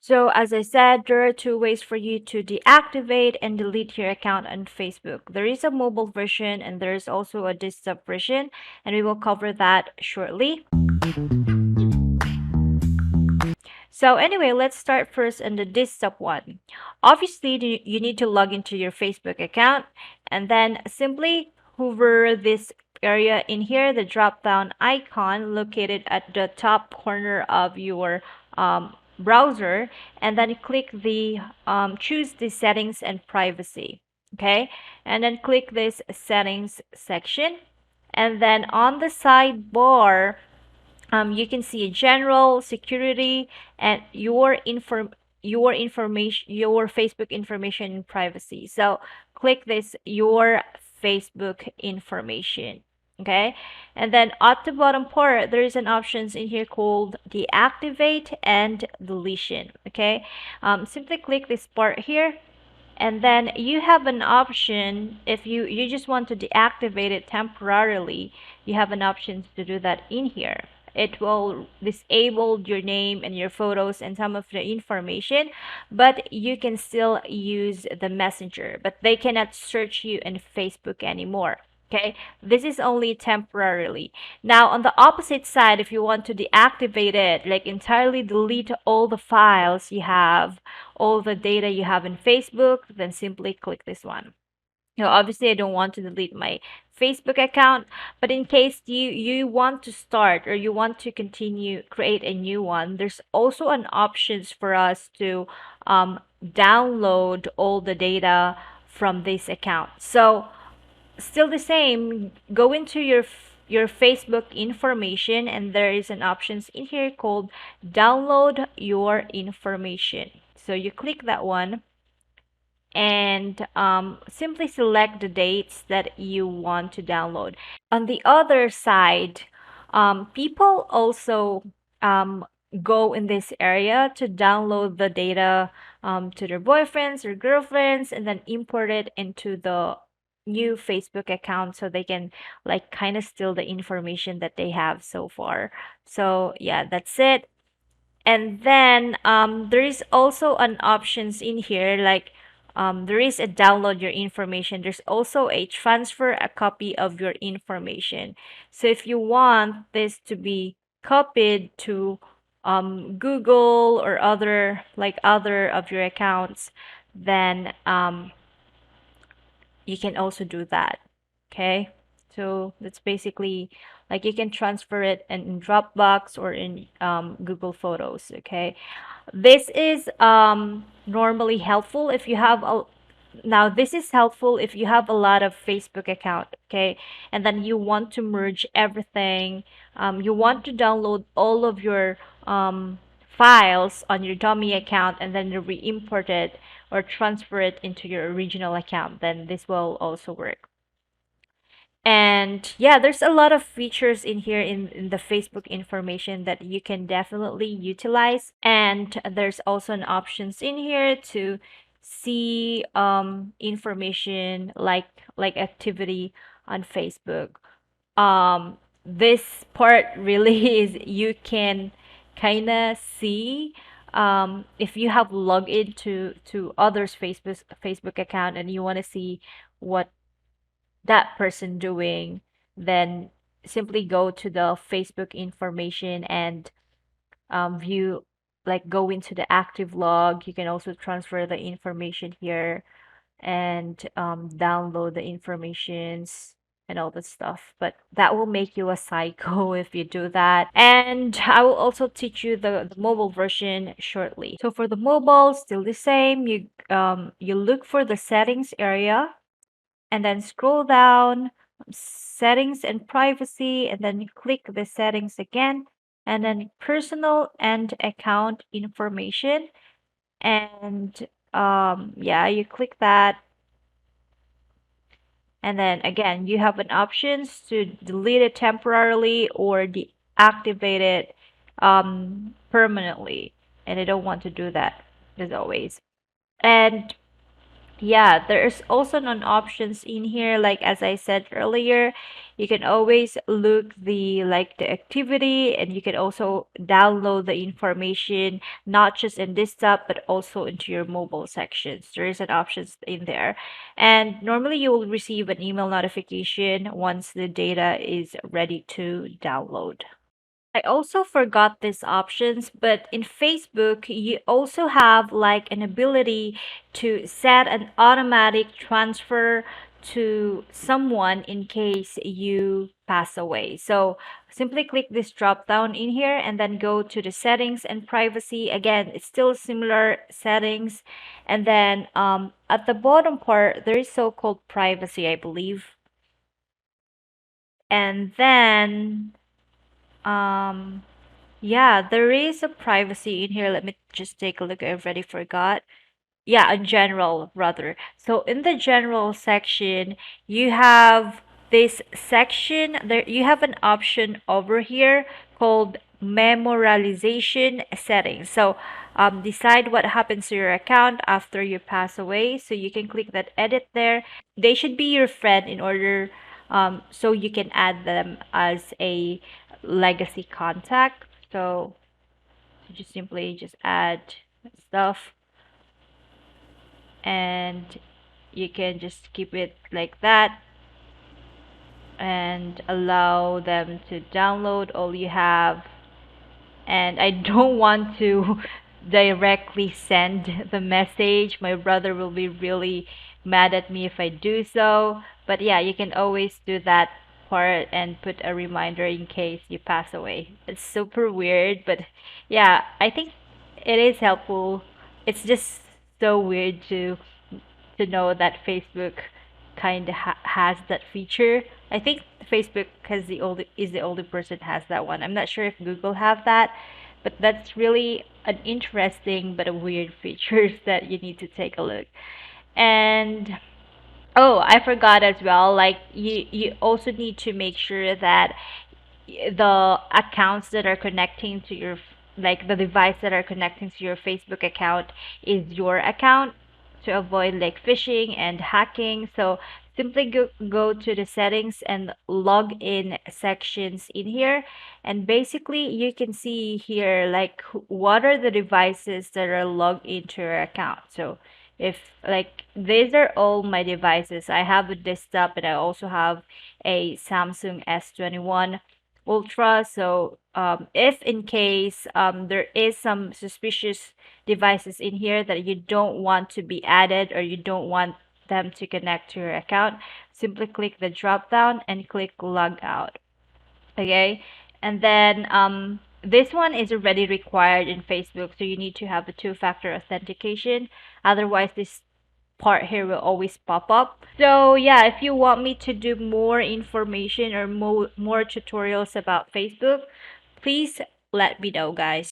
So as I said, there are two ways for you to deactivate and delete your account on Facebook. There is a mobile version and there is also a desktop version, and we will cover that shortly. So anyway, let's start first on the desktop one. Obviously, you need to log into your Facebook account and then simply hover this area in here, the drop down icon located at the top corner of your browser, and then click the choose the settings and privacy. Okay, and then click this settings section, and then on the sidebar you can see general security and your information, your Facebook information and privacy. So click this your Facebook information. Okay, and then at the bottom part there is an options in here called deactivate and deletion. Okay, simply click this part here, and then you have an option. If you just want to deactivate it temporarily, you have an option to do that in here. It will disable your name and your photos and some of the information, but you can still use the messenger, but they cannot search you in Facebook anymore. Okay, this is only temporarily. Now, on the opposite side, if you want to deactivate it, like entirely delete all the files you have, all the data you have in Facebook, then simply click this one. Now, obviously, I don't want to delete my Facebook account, but in case you want to start or you want to continue create a new one, there's also an options for us to download all the data from this account. So still the same, go into your Facebook information, and there is an options in here called download your information. So you click that one, and simply select the dates that you want to download. On the other side, people also um, go in this area to download the data to their boyfriends or girlfriends and then import it into the new Facebook account so they can like kind of steal the information that they have so far. So yeah, that's it. And then there is also an options in here like there is a download your information. There's also a transfer a copy of your information. So if you want this to be copied to Google or other of your accounts, then you can also do that. Okay, so that's basically like you can transfer it in Dropbox or in Google Photos. Okay, this is normally helpful if you have a now this is helpful if you have a lot of Facebook account. Okay, and then you want to merge everything. You want to download all of your files on your dummy account and then re-import it or transfer it into your original account, then this will also work. And yeah, there's a lot of features in here in the Facebook information that you can definitely utilize. And there's also an options in here to see information like activity on Facebook. This part really is you can kind of see if you have logged into others Facebook account and you want to see what that person doing, then simply go to the Facebook information and view, like go into the active log. You can also transfer the information here and download the informations and all that stuff. But that will make you a psycho if you do that. And I will also teach you the mobile version shortly. So for the mobile, still the same. You look for the settings area and then scroll down, settings and privacy, and then click the settings again, and then personal and account information. And yeah, you click that, and then again, you have an options to delete it temporarily or deactivate it permanently. And I don't want to do that as always. And Yeah, there's also non options in here. Like as I said earlier, you can always look the activity, and you can also download the information not just in this tab but also into your mobile sections. There is an options in there. And normally you will receive an email notification once the data is ready to download. I also forgot these options, but in Facebook, you also have like an ability to set an automatic transfer to someone in case you pass away. So simply click this drop down in here and then go to the settings and privacy. Again, it's still similar settings. And then at the bottom part, there is so-called privacy, I believe. And then um yeah, there is a privacy in here. Let me just take a look. I already forgot. Yeah, in general, rather. So in the general section, you have this section there. You have an option over here called memorialization settings. So decide what happens to your account after you pass away. So you can click that edit there. They should be your friend in order so you can add them as a legacy contact. So you just simply just add stuff, and you can just keep it like that and allow them to download all you have. And I don't want to directly send the message. My brother will be really mad at me if I do so. But yeah, you can always do that part and put a reminder in case you pass away. It's super weird, but yeah, I think it is helpful. It's just so weird to know that Facebook kind of has that feature. I think Facebook has the only person has that one. I'm not sure if Google have that, but that's really an interesting but a weird features that you need to take a look. And oh, I forgot as well. Like you also need to make sure that the accounts that are connecting to your like the device that are connecting to your Facebook account is your account to avoid like phishing and hacking. So simply go to the settings and log in sections in here, and basically you can see here like what are the devices that are logged into your account. So if like these are all my devices, I have a desktop and I also have a Samsung S21 Ultra. So if in case there is some suspicious devices in here that you don't want to be added or you don't want them to connect to your account, simply click the drop down and click log out. Okay, and then this one is already required in Facebook, so you need to have a two-factor authentication. Otherwise, this part here will always pop up. So yeah, if you want me to do more information or more tutorials about Facebook, please let me know, guys.